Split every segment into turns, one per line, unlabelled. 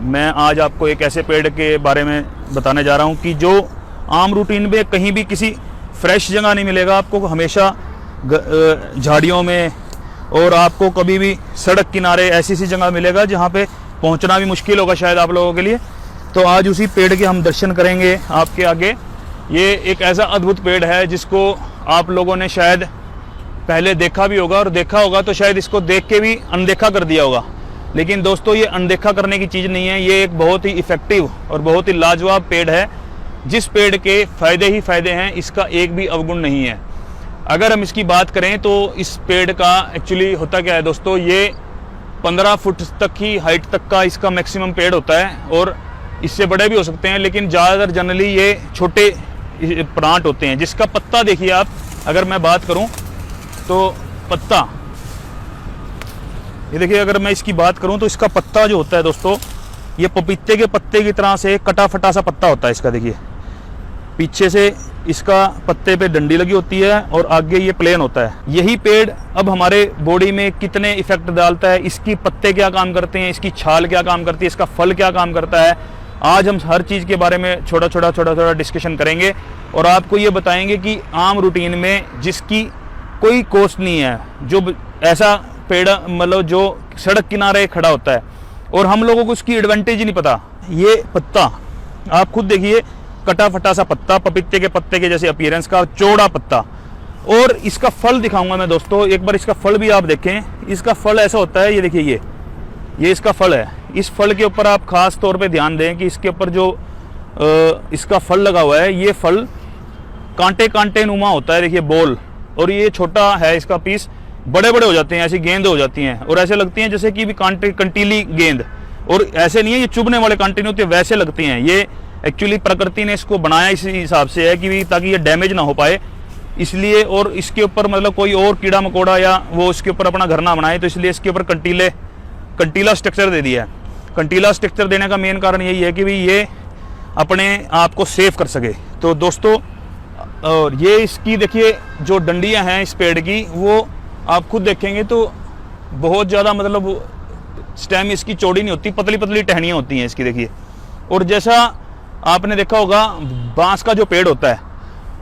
मैं आज आपको एक ऐसे पेड़ के बारे में बताने जा रहा हूं कि जो आम रूटीन में कहीं भी किसी फ्रेश जगह नहीं मिलेगा आपको, हमेशा झाड़ियों में और आपको कभी भी सड़क किनारे ऐसी सी जगह मिलेगा जहां पे पहुंचना भी मुश्किल होगा शायद आप लोगों के लिए। तो आज उसी पेड़ के हम दर्शन करेंगे आपके आगे। ये एक ऐसा अद्भुत पेड़ है जिसको आप लोगों ने शायद पहले देखा भी होगा, और देखा होगा तो शायद इसको देख के भी अनदेखा कर दिया होगा। लेकिन दोस्तों, ये अनदेखा करने की चीज़ नहीं है, ये एक बहुत ही इफ़ेक्टिव और बहुत ही लाजवाब पेड़ है, जिस पेड़ के फ़ायदे ही फ़ायदे हैं, इसका एक भी अवगुण नहीं है। अगर हम इसकी बात करें तो इस पेड़ का एक्चुअली होता क्या है दोस्तों, ये 15 फुट तक की हाइट तक का इसका मैक्सिमम पेड़ होता है, और इससे बड़े भी हो सकते हैं, लेकिन ज़्यादातर जनरली ये छोटे प्लांट होते हैं। जिसका पत्ता देखिए आप, अगर मैं बात करूं तो पत्ता, ये देखिए, अगर मैं इसकी बात करूं तो इसका पत्ता जो होता है दोस्तों, ये पपीते के पत्ते की तरह से कटा फटा सा पत्ता होता है इसका। देखिए पीछे से इसका पत्ते पे डंडी लगी होती है और आगे ये प्लेन होता है। यही पेड़ अब हमारे बॉडी में कितने इफेक्ट डालता है, इसकी पत्ते क्या काम करते हैं, इसकी छाल क्या काम करती है, इसका फल क्या काम करता है, आज हम हर चीज़ के बारे में छोटा छोटा डिस्कशन करेंगे और आपको ये बताएंगे कि आम रूटीन में जिसकी कोई कॉस्ट नहीं है, जो ऐसा पेड़ मतलब जो सड़क किनारे खड़ा होता है और हम लोगों को उसकी एडवांटेज ही नहीं पता। ये पत्ता आप खुद देखिए, कटा फटा सा पत्ता, पपीते के पत्ते के जैसे अपीयरेंस का चौड़ा पत्ता, और इसका फल दिखाऊंगा मैं दोस्तों। एक बार इसका फल भी आप देखें। इसका फल ऐसा होता है, ये देखिए, ये इसका फल है। इस फल के ऊपर आप खास तौर पे ध्यान दें कि इसके ऊपर जो इसका फल लगा हुआ है, ये फल कांटे कांटे नुमा होता है, देखिए बोल, और ये छोटा है, इसका पीस बड़े बड़े हो जाते हैं, ऐसी गेंद हो जाती हैं और ऐसे लगती हैं जैसे कि भी कांटे कंटीली गेंद, और ऐसे नहीं है ये चुभने वाले कांटे नहीं होते, वैसे लगती हैं। ये एक्चुअली प्रकृति ने इसको बनाया इसी हिसाब से है कि ताकि ये डैमेज ना हो पाए, इसलिए। और इसके ऊपर मतलब कोई और कीड़ा मकोड़ा या वो इसके ऊपर अपना घर ना बनाए, तो इसलिए इसके ऊपर कंटीला स्ट्रक्चर दे दिया है। कंटीला स्ट्रक्चर देने का मेन कारण यही है कि भी ये अपने आप को सेव कर सके। तो दोस्तों, और ये इसकी देखिए जो डंडियां हैं इस पेड़ की, वो आप खुद देखेंगे तो बहुत ज़्यादा मतलब स्टेम इसकी चौड़ी नहीं होती, पतली पतली टहनियाँ होती हैं इसकी, देखिए। और जैसा आपने देखा होगा बांस का जो पेड़ होता है,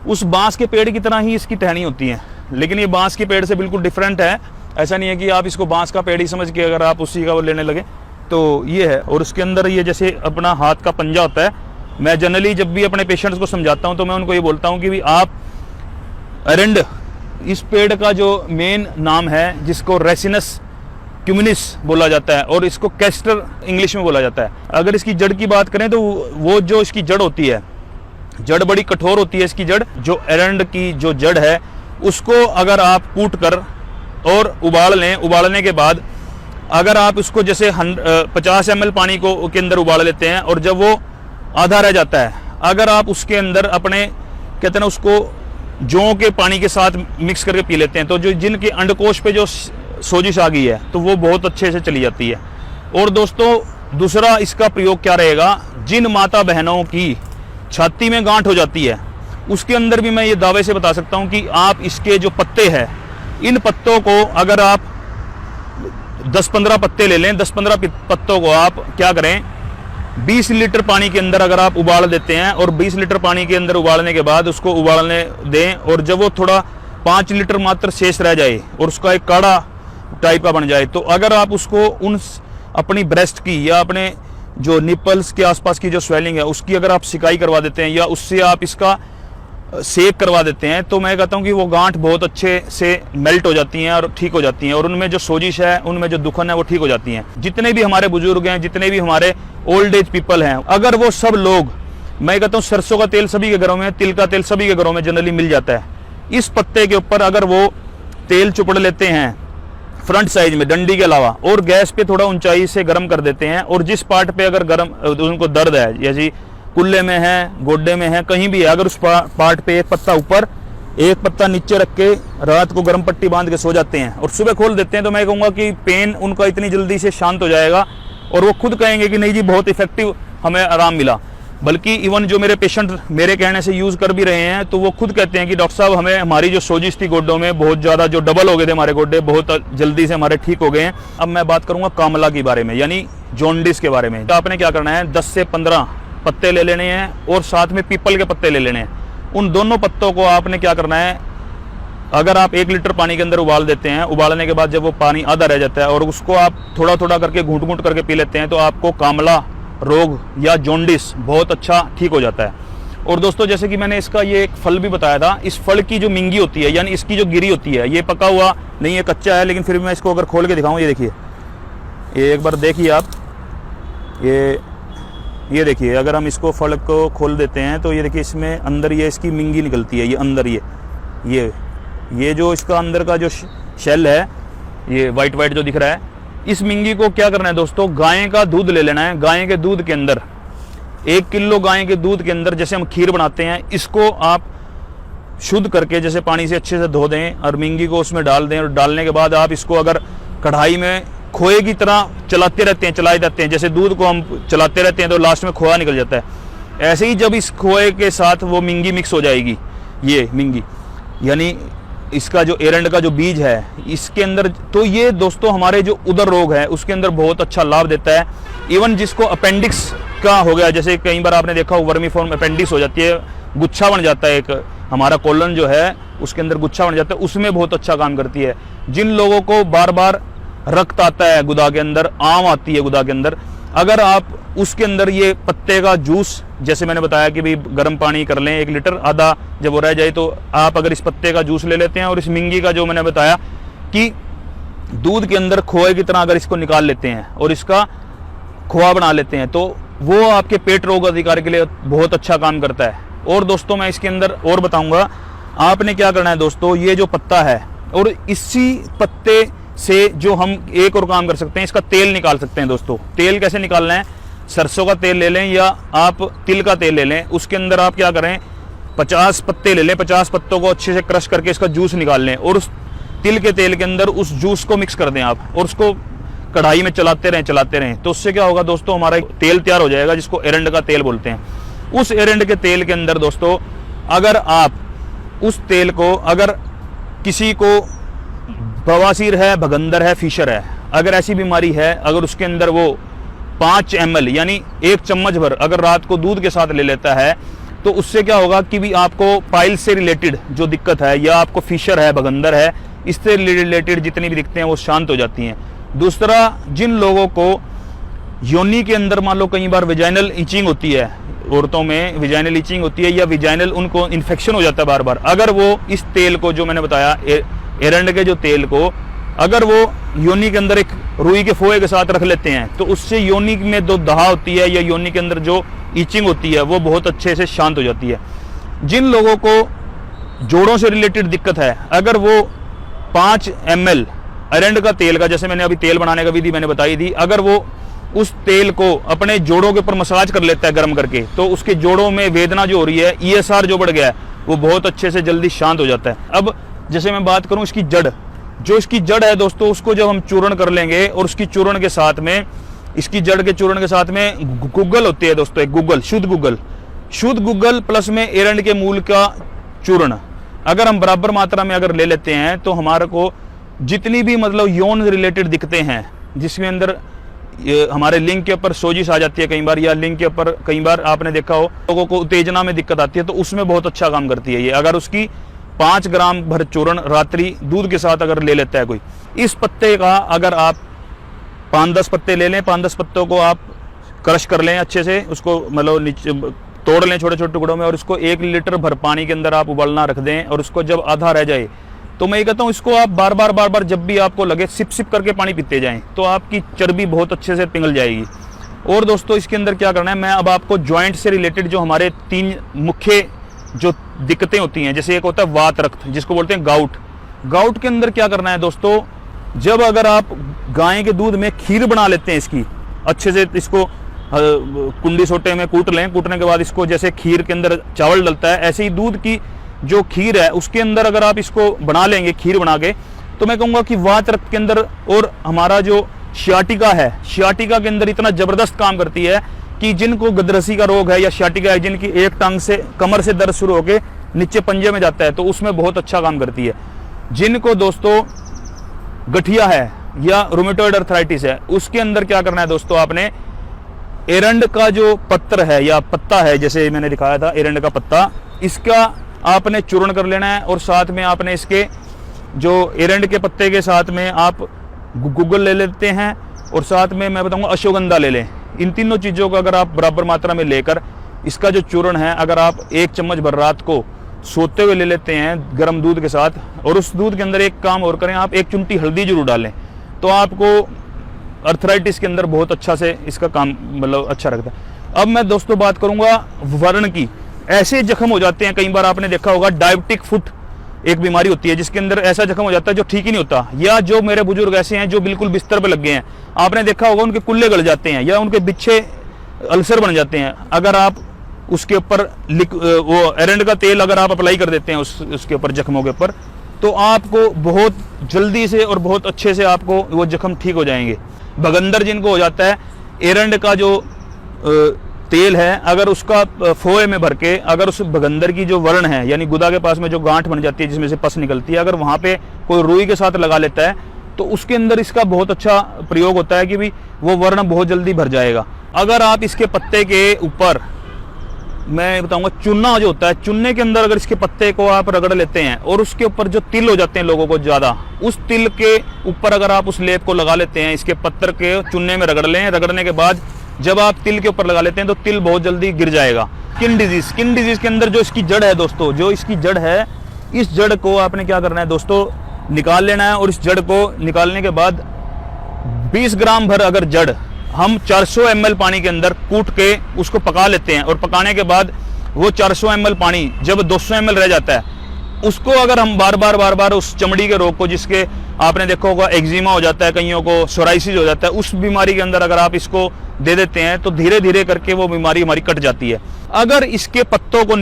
उस बांस के पेड़ की तरह ही इसकी टहनी होती हैं, लेकिन ये बांस के पेड़ से बिल्कुल डिफरेंट है। ऐसा नहीं है कि आप इसको बांस का पेड़ ही समझ के अगर आप उसी का वो लेने लगे, तो ये है। और उसके अंदर ये जैसे अपना हाथ का पंजा होता है। मैं जनरली जब भी अपने पेशेंट्स को समझाता हूँ तो मैं उनको ये बोलता हूँ कि भी आप एरेंड, इस पेड़ का जो मेन नाम है, जिसको रेसिनस क्यूमिनिस बोला जाता है और इसको कैस्टर इंग्लिश में बोला जाता है। अगर इसकी जड़ की बात करें तो वो जो इसकी जड़ होती है, जड़ बड़ी कठोर होती है इसकी जड़। जो एरेंड की जो जड़ है, उसको अगर आप कूट कर और उबाल लें, उबालने के बाद अगर आप उसको जैसे 50 ml पानी को के अंदर उबाल लेते हैं, और जब वो आधा रह जाता है, अगर आप उसके अंदर अपने कहते हैं ना उसको जौ के पानी के साथ मिक्स करके पी लेते हैं, तो जो जिनके अंडकोश पे जो सोजिश आ गई है, तो वो बहुत अच्छे से चली जाती है। और दोस्तों, दूसरा इसका प्रयोग क्या रहेगा, जिन माता बहनों की छाती में गांठ हो जाती है, उसके अंदर भी मैं ये दावे से बता सकता हूँ कि आप इसके जो पत्ते हैं, इन पत्तों को अगर आप 10-15 पत्ते ले लें, 10-15 पत्तों को आप क्या करें, 20 लीटर पानी के अंदर अगर आप उबाल देते हैं, और 20 लीटर पानी के अंदर उबालने के बाद उसको उबालने दें, और जब वो थोड़ा 5 लीटर मात्र शेष रह जाए और उसका एक काढ़ा टाइप का बन जाए, तो अगर आप उसको उन अपनी ब्रेस्ट की या अपने जो निपल्स के आसपास की जो स्वेलिंग है उसकी अगर आप सिकाई करवा देते हैं, या उससे आप इसका सेक करवा देते हैं, तो मैं कहता हूं कि वो गांठ बहुत अच्छे से मेल्ट हो जाती हैं और ठीक हो जाती हैं, और उनमें जो सोजिश है, उनमें जो दुखन है, वो ठीक हो जाती हैं। जितने भी हमारे बुजुर्ग हैं, जितने भी हमारे ओल्ड एज पीपल हैं, अगर वो सब लोग, मैं कहता हूँ सरसों का तेल सभी के घरों में, तिल का तेल सभी के घरों में जनरली मिल जाता है, इस पत्ते के ऊपर अगर वो तेल चुपड़ लेते हैं फ्रंट साइज में डंडी के अलावा, और गैस पे थोड़ा ऊंचाई से गर्म कर देते हैं, और जिस पार्ट पे अगर गर्म उनको दर्द है, जैसे कुल्ले में है, गोड्डे में है, कहीं भी है, अगर उस पार्ट पे एक पत्ता ऊपर एक पत्ता नीचे रख के रात को गर्म पट्टी बांध के सो जाते हैं और सुबह खोल देते हैं, तो मैं कहूँगा कि पेन उनका इतनी जल्दी से शांत हो जाएगा और वो खुद कहेंगे कि नहीं जी बहुत इफेक्टिव हमें आराम मिला। बल्कि इवन जो मेरे पेशेंट मेरे कहने से यूज़ कर भी रहे हैं, तो वो खुद कहते हैं कि डॉक्टर साहब हमें हमारी जो सोजिश थी गोड्डों में बहुत ज़्यादा, जो डबल हो गए थे हमारे गोड्डे, बहुत जल्दी से हमारे ठीक हो गए हैं। अब मैं बात करूँगा कामला के बारे में, यानी जॉन्डिस के बारे में। तो आपने क्या करना है, 10 से 15 पत्ते ले लेने हैं और साथ में पीपल के पत्ते ले लेने हैं। उन दोनों पत्तों को आपने क्या करना है, अगर आप 1 लीटर पानी के अंदर उबाल देते हैं, उबालने के बाद जब वो पानी आधा रह जाता है और उसको आप थोड़ा थोड़ा करके घूंट घूंट करके पी लेते हैं, तो आपको कामला रोग या जॉन्डिस बहुत अच्छा ठीक हो जाता है। और दोस्तों जैसे कि मैंने इसका ये एक फल भी बताया था, इस फल की जो मिंगी होती है, यानी इसकी जो गिरी होती है, ये पका हुआ नहीं है, कच्चा है, लेकिन फिर भी मैं इसको अगर खोल के दिखाऊं, ये देखिए, ये एक बार देखिए आप, ये देखिए, अगर हम इसको फल को खोल देते हैं तो ये देखिए, इसमें अंदर ये इसकी मिंगी निकलती है, ये अंदर ये जो इसका अंदर का जो शेल है, ये वाइट वाइट जो दिख रहा है, इस मिंगी को क्या करना है दोस्तों, गाय का दूध ले लेना है। गाय के दूध के अंदर 1 किलो गाय के दूध के अंदर जैसे हम खीर बनाते हैं, इसको आप शुद्ध करके जैसे पानी से अच्छे से धो दें और मिंगी को उसमें डाल दें, और डालने के बाद आप इसको अगर कढ़ाई में खोए की तरह चलाते रहते हैं, चलाए जाते हैं, जैसे दूध को हम चलाते रहते हैं तो लास्ट में खोआ निकल जाता है, ऐसे ही जब इस खोए के साथ वो मिंगी मिक्स हो जाएगी, ये मिंगी यानी इसका जो एरंड का जो बीज है इसके अंदर, तो ये दोस्तों हमारे जो उदर रोग है उसके अंदर बहुत अच्छा लाभ देता है। इवन जिसको अपेंडिक्स का हो गया, जैसे कई बार आपने देखा हो वर्मीफॉर्म अपेंडिक्स हो जाती है, गुच्छा बन जाता है, एक हमारा कोलन जो है उसके अंदर गुच्छा बन जाता है, उसमें बहुत अच्छा काम करती है। जिन लोगों को बार बार रक्त आता है गुदा के अंदर, आम आती है गुदा के अंदर, अगर आप उसके अंदर ये पत्ते का जूस, जैसे मैंने बताया कि भाई गर्म पानी कर लें 1 लीटर, आधा जब वो रह जाए तो आप अगर इस पत्ते का जूस ले लेते हैं और इस मिंगी का जो मैंने बताया कि दूध के अंदर खोए की तरह अगर इसको निकाल लेते हैं और इसका खोआ बना लेते हैं, तो वो आपके पेट रोग अधिकार के लिए बहुत अच्छा काम करता है। और दोस्तों मैं इसके अंदर और बताऊंगा, आपने क्या करना है दोस्तों, ये जो पत्ता है और इसी पत्ते से जो हम एक और काम कर सकते हैं, इसका तेल निकाल सकते हैं दोस्तों। तेल कैसे निकालना है, सरसों का तेल ले लें या आप तिल का तेल ले लें, उसके अंदर आप क्या करें, 50 पत्ते ले लें, 50 पत्तों को अच्छे से क्रश करके इसका जूस निकाल लें और उस तिल के तेल के अंदर उस जूस को मिक्स कर दें आप, और उसको कढ़ाई में चलाते रहें, तो उससे क्या होगा दोस्तों, हमारा एक तेल तैयार हो जाएगा जिसको एरंड का तेल बोलते हैं। उस एरंड के तेल के अंदर दोस्तों, अगर आप उस तेल को, अगर किसी को बवासीर है, भगंदर है, फिशर है, अगर ऐसी बीमारी है, अगर उसके अंदर वो 5 ml यानी 1 चम्मच भर अगर रात को दूध के साथ ले लेता है, तो उससे क्या होगा कि भी आपको पाइल से रिलेटेड जो दिक्कत है, या आपको फिशर है, भगंदर है, इससे रिलेटेड जितनी भी दिक्कतें हैं वो शांत हो जाती हैं। दूसरा, जिन लोगों को योनि के अंदर मान लो कई बार विजाइनल ईचिंग होती है, औरतों में विजाइनल ईचिंग होती है या विजाइनल उनको इन्फेक्शन हो जाता है बार बार, अगर वो इस तेल को जो मैंने बताया एरंड के जो तेल को अगर वो योनि के अंदर एक रुई के फोए के साथ रख लेते हैं, तो उससे योनि में जो दहा होती है या योनि के अंदर जो ईचिंग होती है वो बहुत अच्छे से शांत हो जाती है। जिन लोगों को जोड़ों से रिलेटेड दिक्कत है, अगर वो 5 ml एरंड का तेल का, जैसे मैंने अभी तेल बनाने का विधि मैंने बताई थी, अगर वो उस तेल को अपने जोड़ों के ऊपर मसाज कर लेता है गर्म करके, तो उसके जोड़ों में वेदना जो हो रही है, ESR जो बढ़ गया है, वो बहुत अच्छे से जल्दी शांत हो जाता है। अब जैसे मैं बात करूं इसकी जड़, जो इसकी जड़ है दोस्तों, उसको जब हम चूर्ण कर लेंगे और उसकी चूर्ण के साथ में, इसकी जड़ के चूर्ण के साथ में गुग्गल होती है दोस्तों, एक गुग्गल, शुद्ध गुग्गल प्लस में एरंड के मूल का चूर्ण, अगर हम बराबर मात्रा में अगर ले लेते हैं, तो हमारे को जितनी भी मतलब यौन रिलेटेड दिक्कतें हैं, जिसमें अंदर हमारे लिंग के ऊपर सोजिश आ जाती है कई बार, या लिंग के ऊपर कई बार आपने देखा हो लोगों को उत्तेजना में दिक्कत आती है, तो उसमें बहुत अच्छा काम करती है ये। अगर उसकी 5 ग्राम भर चूर्ण रात्रि दूध के साथ अगर ले लेता है कोई, इस पत्ते का अगर आप 5-10 पत्ते ले लें, 5-10 पत्तों को आप क्रश कर लें अच्छे से, उसको मतलब नीचे तोड़ लें छोटे छोटे टुकड़ों में, और उसको 1 लीटर भर पानी के अंदर आप उबालना रख दें, और उसको जब आधा रह जाए, तो मैं ये कहता हूँ इसको आप बार बार जब भी आपको लगे सिप करके पानी पीते जाएं, तो आपकी चर्बी बहुत अच्छे से पिघल जाएगी। और दोस्तों इसके अंदर क्या करना है, मैं अब आपको जॉइंट से रिलेटेड जो हमारे 3 मुख्य जो दिक्कतें होती हैं, जैसे एक होता है वात रक्त जिसको बोलते हैं गाउट के अंदर क्या करना है दोस्तों, जब अगर आप गाय के दूध में खीर बना लेते हैं, इसकी अच्छे से इसको कुंडी सोटे में कूट लें, कूटने के बाद इसको जैसे खीर के अंदर चावल डलता है, ऐसे ही दूध की जो खीर है उसके अंदर अगर आप इसको बना लेंगे खीर बना के, तो मैं कहूँगा कि वात रक्त के अंदर, और हमारा जो शियाटिका है, शियाटिका के अंदर इतना जबरदस्त काम करती है कि जिनको गदरसी का रोग है या शाटिका है, जिनकी एक टांग से कमर से दर्द शुरू होकर नीचे पंजे में जाता है, तो उसमें बहुत अच्छा काम करती है। जिनको दोस्तों गठिया है या रूमेटॉइड अर्थराइटिस है, उसके अंदर क्या करना है दोस्तों, आपने एरंड का जो पत्र है या पत्ता है, जैसे मैंने दिखाया था एरंड का पत्ता, इसका आपने चूर्ण कर लेना है और साथ में आपने इसके जो एरंड के पत्ते के साथ में आप गुग्गल ले लेते हैं और साथ में मैं बताऊंगा अश्वगंधा ले लें। इन तीनों चीज़ों को अगर आप बराबर मात्रा में लेकर इसका जो चूर्ण है, अगर आप 1 चम्मच भर रात को सोते हुए ले लेते हैं गर्म दूध के साथ, और उस दूध के अंदर एक काम और करें, आप 1 चुटकी हल्दी जरूर डालें, तो आपको अर्थराइटिस के अंदर बहुत अच्छा से इसका काम मतलब अच्छा रखता है। अब मैं दोस्तों बात करूंगा वर्ण की। ऐसे जख्म हो जाते हैं, कई बार आपने देखा होगा डायबिटिक फुट एक बीमारी होती है जिसके अंदर ऐसा जख्म हो जाता है जो ठीक ही नहीं होता, या जो मेरे बुजुर्ग ऐसे हैं जो बिल्कुल बिस्तर पर लग गए हैं, आपने देखा होगा उनके कुल्ले गल जाते हैं या उनके बिच्छे अल्सर बन जाते हैं। अगर आप उसके ऊपर वो एरंड का तेल अगर आप अप्लाई कर देते हैं उसके ऊपर जख्मों के ऊपर, तो आपको बहुत जल्दी से और बहुत अच्छे से आपको वो जख्म ठीक हो जाएंगे। भगंदर जिनको हो जाता है, एरंड का जो तेल है अगर उसका फोए में भर के, अगर उस भगंदर की जो वर्ण है यानी गुदा के पास में जो गांठ बन जाती है जिसमें से पस निकलती है, अगर वहां पे कोई रुई के साथ लगा लेता है तो उसके अंदर इसका बहुत अच्छा प्रयोग होता है कि भी वो वर्ण बहुत जल्दी भर जाएगा। अगर आप इसके पत्ते के ऊपर, मैं बताऊंगा चूना जो होता है, चूने के अंदर अगर इसके पत्ते को आप रगड़ लेते हैं और उसके ऊपर जो तिल हो जाते हैं लोगों को ज्यादा, उस तिल के ऊपर अगर आप उस लेप को लगा लेते हैं, इसके पत्थर के चूने में रगड़ लें, रगड़ने के बाद जब आप तिल के ऊपर लगा लेते हैं तो तिल बहुत जल्दी गिर जाएगा। स्किन डिजीज के अंदर जो इसकी जड़ है दोस्तों, जो इसकी जड़ है, इस जड़ को आपने क्या करना है दोस्तों, निकाल लेना है। और इस जड़ को निकालने के बाद 20 ग्राम भर अगर जड़ हम 400 ml पानी के अंदर कूट के उसको पका लेते हैं, और पकाने के बाद वो 400 ml पानी जब 200 ml रह जाता है, उसको अगर हम बार बार उस चमड़ी के रोग को, जिसके आपने देखा होगा एक्जिमा हो जाता है, कईयों को सोराइसिस हो जाता है, उस बीमारी के अंदर अगर आप इसको दे देते हैं तो धीरे धीरे करके वो बीमारी हमारी कट जाती है। अगर इसके पत्तों को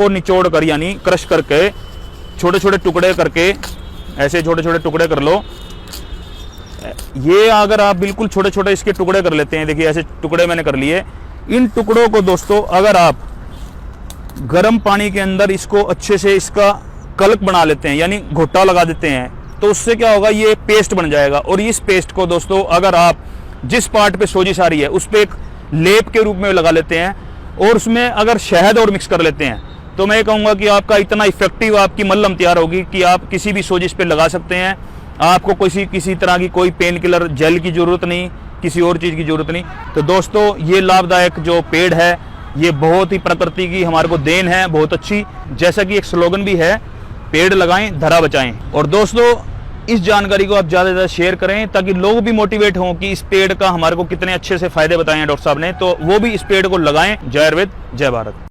निचोड़ कर यानी क्रश करके छोटे छोटे टुकड़े करके, ऐसे छोटे छोटे टुकड़े कर लो, ये अगर आप बिल्कुल छोटे छोटे इसके टुकड़े कर लेते हैं, देखिए ऐसे टुकड़े मैंने कर लिए। इन टुकड़ों को दोस्तों अगर आप गर्म पानी के अंदर इसको अच्छे से इसका कलक बना लेते हैं यानी घोटा लगा देते हैं, तो उससे क्या होगा, ये पेस्ट बन जाएगा। और इस पेस्ट को दोस्तों अगर आप जिस पार्ट पे सोजिश आ रही है उस पे एक लेप के रूप में लगा लेते हैं और उसमें अगर शहद और मिक्स कर लेते हैं, तो मैं कहूँगा कि आपका इतना इफेक्टिव आपकी मल्लम तैयार होगी कि आप किसी भी सोजिश पे लगा सकते हैं। आपको किसी तरह की कोई पेन किलर जेल की ज़रूरत नहीं, किसी और चीज़ की ज़रूरत नहीं। तो दोस्तों ये लाभदायक जो पेड़ है, ये बहुत ही प्रकृति की हमारे को देन है, बहुत अच्छी। जैसा कि एक स्लोगन भी है, पेड़ लगाएं धरा बचाएं। और दोस्तों इस जानकारी को आप ज़्यादा से ज़्यादा शेयर करें ताकि लोग भी मोटिवेट हों कि इस पेड़ का हमारे को कितने अच्छे से फ़ायदे बताए हैं डॉक्टर साहब ने, तो वो भी इस पेड़ को लगाएं। जय आयुर्वेद, जय भारत।